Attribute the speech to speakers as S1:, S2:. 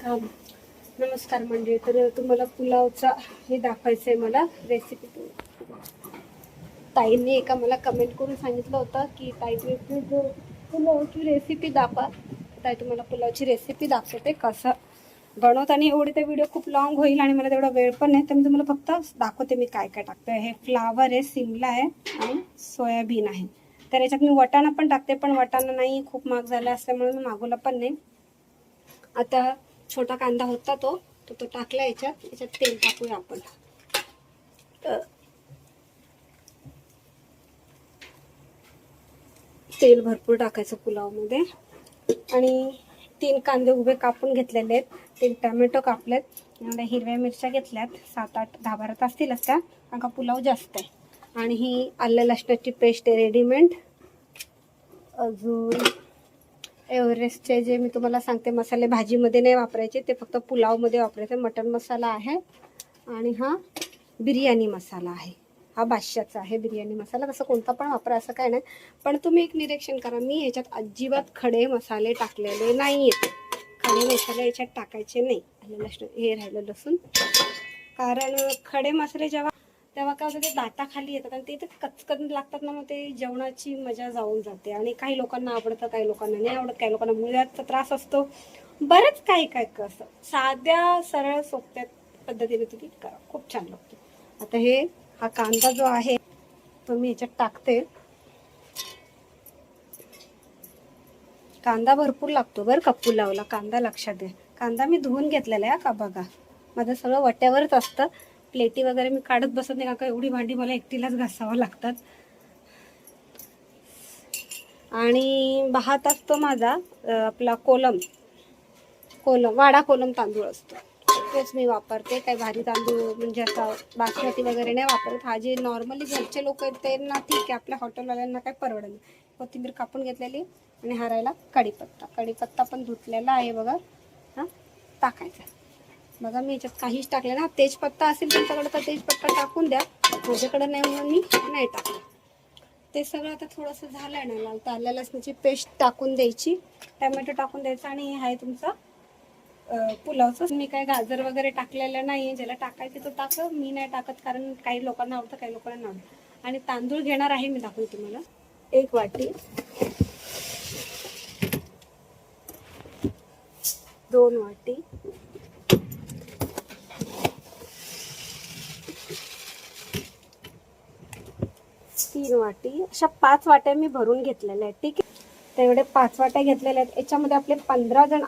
S1: अम, नमस्कार म्हणजे तर तुम्हाला पुलावचा हे दाखवायचं आहे मला रेसिपी. ताईंनी एका मला कमेंट करून सांगितलं होतं की ताई तुम्ही पुलावची रेसिपी दाखवा. ताई तुम्हाला पुलावची रेसिपी दाखवते कसं बनवत, आणि एवढे ते व्हिडिओ खूप लॉंग होईल आणि मला तेवढा वेळ पण नाही, तर मी तुम्हाला फक्त दाखवते मी काय काय टाकते. हे फ्लावर आहे, शिमला आहे आणि सोयाबीन आहे. तर याच्यात मी वाटाणा पण टाकते, पण वाटाणा नाही खूप महाग झाला असल्यामुळे मी मागवला पण नाही. आता छोटा कांदा होता तो टाकला याच्यात तेल टाकूया आपण. तेल भरपूर टाकायचं पुलावमध्ये. आणि 3 कांदे उभे कापून घेतलेले आहेत, 3 टमॅटो कापलेत, एवढ्या हिरव्या मिरच्या घेतल्यात, 7, 8, 10, 12 असतीलच त्या, कारण का पुलाव जास्त आहे. आणि ही आलं लसणाची पेस्ट आहे रेडीमेड. अजून एव्हरेस्टचे जे मी तुम्हाला सांगते मसाले भाजीमध्ये नाही वापरायचे, ते फक्त पुलावमध्ये वापरायचे. मटन मसाला आहे आणि हा बिर्याणी मसाला आहे. हा बादशाचा आहे बिर्याणी मसाला. तसं कोणता पण वापरा असं काय नाही, पण तुम्ही एक निरीक्षण करा, मी ह्याच्यात अजिबात खडे मसाले टाकलेले नाही आहेत. खडे मसाले याच्यात टाकायचे नाही. आलं लसूण हे राहिलं लसूण, कारण खडे मसाले तेव्हा काय होतं, ते दाताखाली येतात आणि ते कचकन लागतात ना, मग ते जेवणाची मजा जाऊन जाते. आणि काही लोकांना आवडतं, काही लोकांना नाही आवडत, काही लोकांना मुळव्याधचा त्रास असतो, बरंच काही काय कसं. साध्या सरळ सोप्या पद्धतीने तुम्ही करा, खूप छान लागतो. आता हा कांदा जो आहे तो मी याच्यात टाकते. कांदा भरपूर लागतो बरं का पुलावला, कांदा लक्षात द्या. कांदा मी धुवून घेतलेला आहे का बघा. माझं सगळं वट्यावरच असतं, प्लेटी वगैरे मी काढत बसत नाही, का एवढी भांडी मला एकटीलाच घासावं लागतात. आणि भात असतो माझा आपला कोलम वाडा कोलम तांदूळ असतो, तोच मी वापरते. काही भारी तांदूळ म्हणजे असा बासमती वगैरे नाही वापरत. हा जे नॉर्मली घरचे लोक आहेत त्यांना ठीक आहे, आपल्या हॉटेलवाल्यांना काही परवडत नाही. कोथिंबीर कापून घेतलेली आणि हरायला कढीपत्ता पण धुतलेला आहे बघा. हा टाकायचा बघा. मी याच्यात काहीच टाकलं ना. तेजपत्ता असेल तुमच्याकडे तर तेजपत्ता टाकून द्या, माझ्याकडे नाही म्हणून मी नाही टाकलं. ते सगळं आता थोडंसं झालं ना लाल, तर आल्या लसणाची पेस्ट टाकून द्यायची, टमॅटो टाकून द्यायचा, आणि हे आहे तुमचं पुलावचं. मी काय गाजर वगैरे टाकलेलं नाही, ज्याला टाकायचं तो टाक, मी नाही टाकत, कारण काही लोकांना आवडतं काही लोकांना नाही आवडतं. आणि तांदूळ घेणार आहे मी, दाखवते तुम्हाला. 1 वाटी, 2 वाटी, 3 वाटी, अशा 5 वाट्या मी भरून घेतलेल्या आहेत. ठीक आहे, तर एवढे 5 वाट्या घेतलेल्या आहेत. याच्यामध्ये आपले 15 जण